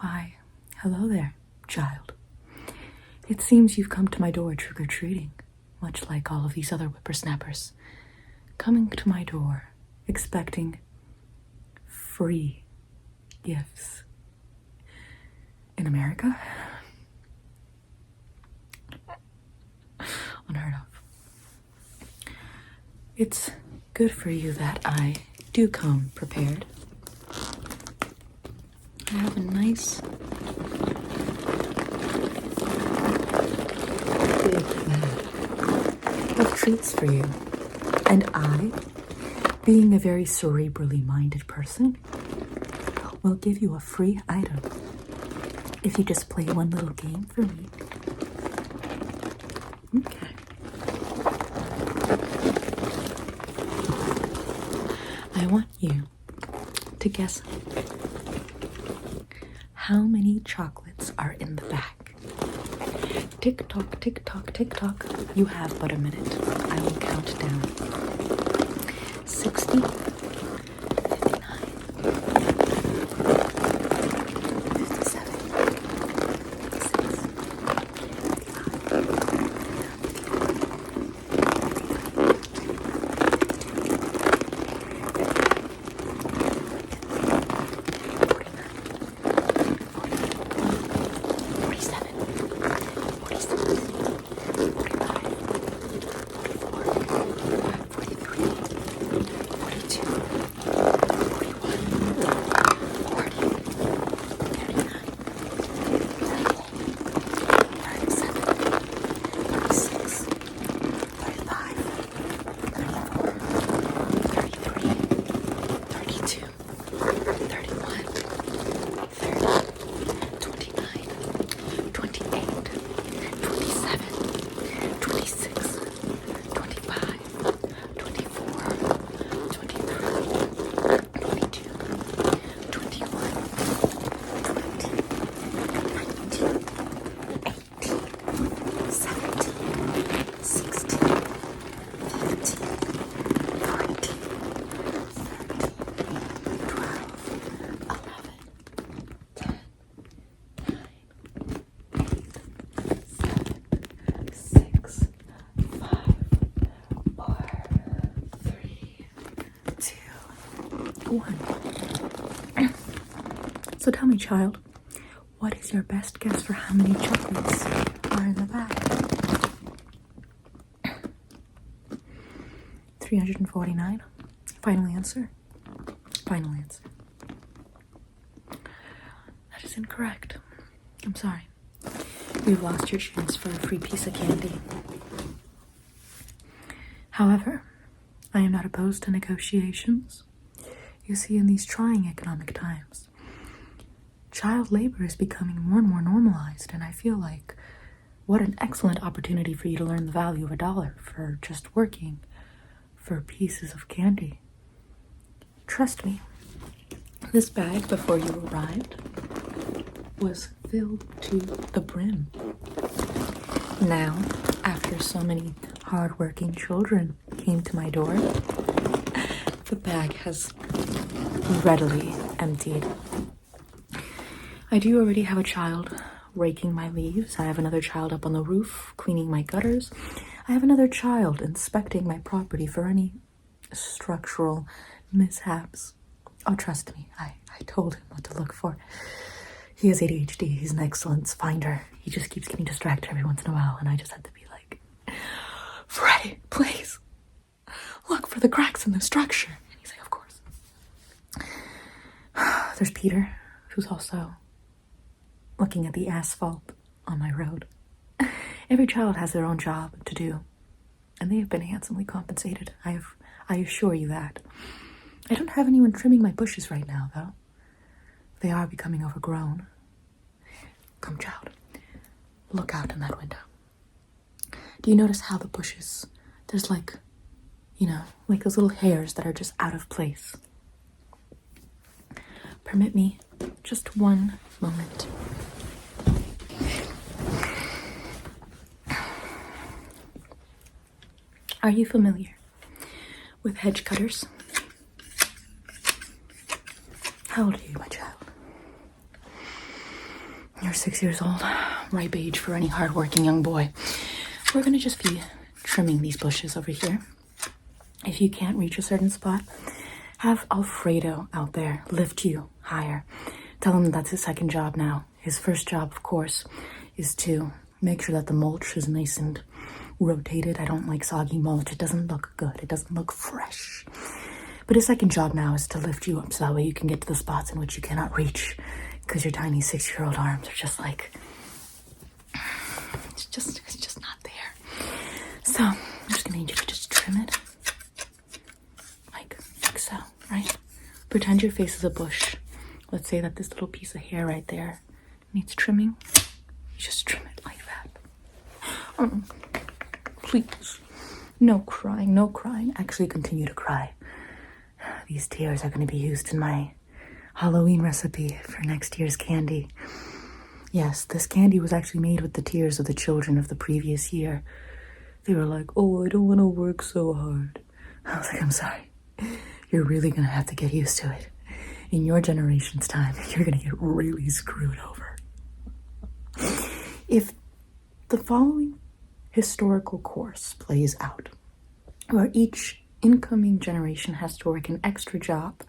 Why, hello there, child. It seems you've come to my door trick-or-treating, much like all of these other whippersnappers. Coming to my door, expecting free gifts. In America? Unheard of. It's good for you that I do come prepared. I have a nice big bag of treats for you. And I, being a very cerebrally minded person, will give you a free item if you just play one little game for me. Okay. I want you to guess how many chocolates are in the bag. Tick tock, tick tock, tick tock. You have but a minute. I will count down. 60, 59, 57, 1. So tell me, child, what is your best guess for how many chocolates are in the bag? 349. Final answer? Final answer. That is incorrect. I'm sorry. You've lost your chance for a free piece of candy. However, I am not opposed to negotiations. You see, in these trying economic times, child labor is becoming more and more normalized, and I feel like what an excellent opportunity for you to learn the value of $1 for just working for pieces of candy. Trust me, this bag before you arrived was filled to the brim. Now, after so many hardworking children came to my door, the bag has readily emptied. I do already have a child raking my leaves. I have another child up on the roof cleaning my gutters. I have another child inspecting my property for any structural mishaps. Oh, trust me, I told him what to look for. He has ADHD. He's an excellence finder. He just keeps getting distracted every once in a while, and I just had to be like, Freddy, please, look for the cracks in the structure. And he's like, of course. There's Peter, who's also looking at the asphalt on my road. Every child has their own job to do, and they have been handsomely compensated. I assure you that. I don't have anyone trimming my bushes right now, though. They are becoming overgrown. Come, child. Look out in that window. Do you notice how the bushes, there's like those little hairs that are just out of place? Permit me just one moment. Are you familiar with hedge cutters? How old are you, my child? You're 6 years old, ripe age for any hardworking young boy. We're gonna just be trimming these bushes over here. If you can't reach a certain spot, have Alfredo out there lift you higher. Tell him that's his second job now. His first job, of course, is to make sure that the mulch is nice and rotated. I don't like soggy mulch. It doesn't look good. It doesn't look fresh. But his second job now is to lift you up so that way you can get to the spots in which you cannot reach because your tiny 6-year-old arms are just like, it's just not there. So I'm just gonna need you to just trim it like so, right? Pretend your face is a bush. Let's say that this little piece of hair right there needs trimming. You just trim it like that. Oh, please. No crying, no crying. Actually, continue to cry. These tears are going to be used in my Halloween recipe for next year's candy. Yes, this candy was actually made with the tears of the children of the previous year. They were like, oh, I don't want to work so hard. I was like, I'm sorry. You're really going to have to get used to it. In your generation's time, you're going to get really screwed over. If the following historical course plays out, where each incoming generation has to work an extra job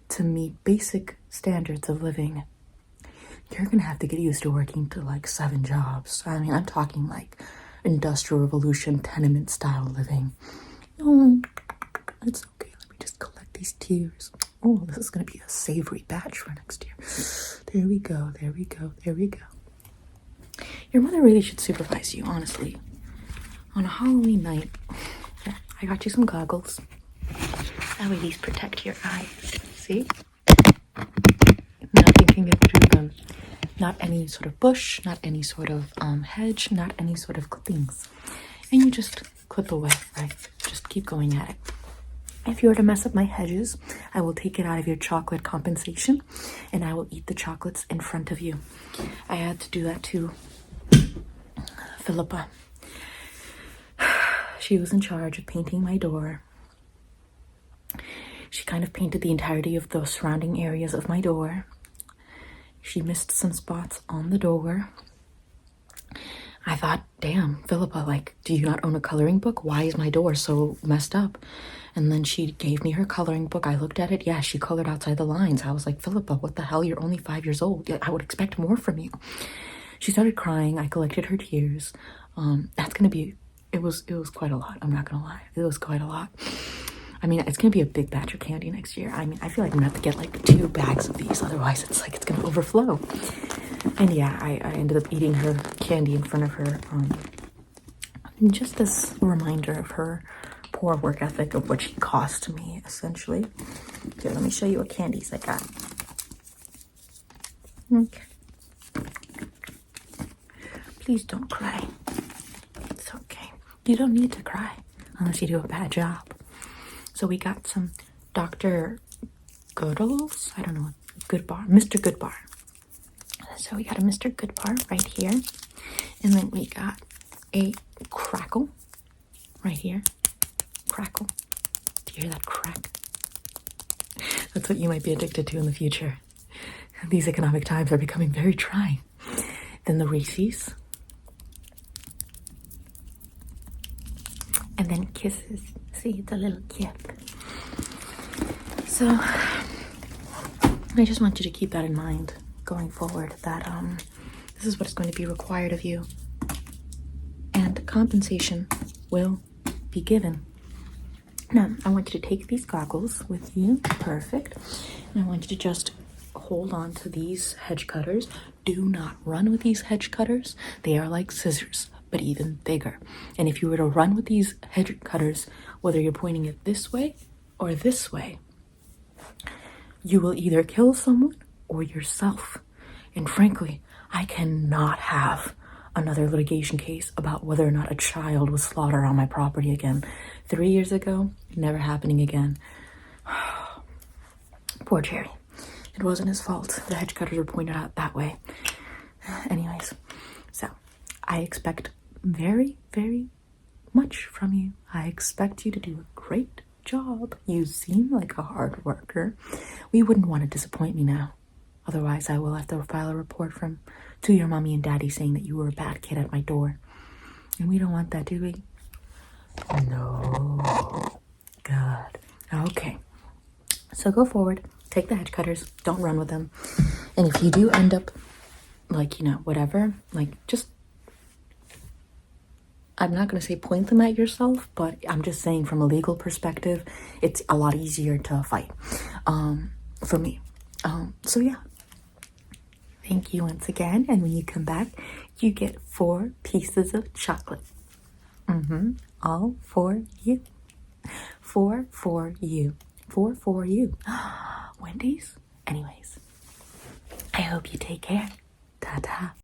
to meet basic standards of living, you're gonna have to get used to working to like 7 jobs. I mean, I'm talking like Industrial Revolution tenement style living. Oh, it's okay. Let me just collect these tears. Oh, this is gonna be a savory batch for next year. There we go, there we go, there we go. Your mother really should supervise you, honestly. On a Halloween night, here, I got you some goggles. That way these protect your eyes. See? Nothing can get through them. Not any sort of bush, not any sort of hedge, not any sort of clippings. And you just clip away, right? Just keep going at it. If you were to mess up my hedges, I will take it out of your chocolate compensation and I will eat the chocolates in front of you. I had to do that to Philippa. She was in charge of painting my door. She kind of painted the entirety of the surrounding areas of my door. She missed some spots on the door. I thought, damn, Philippa, like, do you not own a coloring book? Why is my door so messed up? And then she gave me her coloring book. I looked at it. Yeah, she colored outside the lines. I was like, Philippa, what the hell? You're only 5 years old. I would expect more from you. She started crying. I collected her tears. That's gonna be, it was quite a lot. I'm not gonna lie. It was quite a lot. I mean, it's gonna be a big batch of candy next year. I mean, I feel like I'm gonna have to get like 2 bags of these. Otherwise, it's like, it's gonna overflow. And yeah, I ended up eating her candy in front of her. Just as a reminder of her poor work ethic of what she cost me, essentially. Here, let me show you what candies I got. Okay. Please don't cry. It's okay. You don't need to cry unless you do a bad job. So we got some Dr. Goodles. I don't know. Goodbar. Mr. Goodbar. So we got a Mr. Goodbar right here. And then we got a crackle right here. Crackle. Do you hear that crack? That's what you might be addicted to in the future. These economic times are becoming very trying. Then the Reese's. And then Kisses. See, it's a little kip. So I just want you to keep that in mind going forward, that this is what's going to be required of you. And compensation will be given. Now, I want you to take these goggles with you. Perfect. And I want you to just hold on to these hedge cutters. Do not run with these hedge cutters. They are like scissors, but even bigger. And if you were to run with these hedge cutters, whether you're pointing it this way or this way, you will either kill someone or yourself. And frankly, I cannot have another litigation case about whether or not a child was slaughtered on my property again. 3 years ago, never happening again. Poor Jerry. It wasn't his fault. The hedge cutters were pointed out that way. Anyways, so I expect very, very much from you. I expect you to do a great job. You seem like a hard worker. We wouldn't want to disappoint me now. Otherwise, I will have to file a report to your mommy and daddy saying that you were a bad kid at my door. And we don't want that, do we? No. Good. Okay. So go forward. Take the hedge cutters. Don't run with them. And if you do end up, like, whatever, like, just, I'm not going to say point them at yourself, but I'm just saying from a legal perspective, it's a lot easier to fight for me. So yeah. Thank you once again. And when you come back, you get 4 pieces of chocolate. All for you. 4 for you. 4 for you. Wendy's? Anyways, I hope you take care. Ta-ta.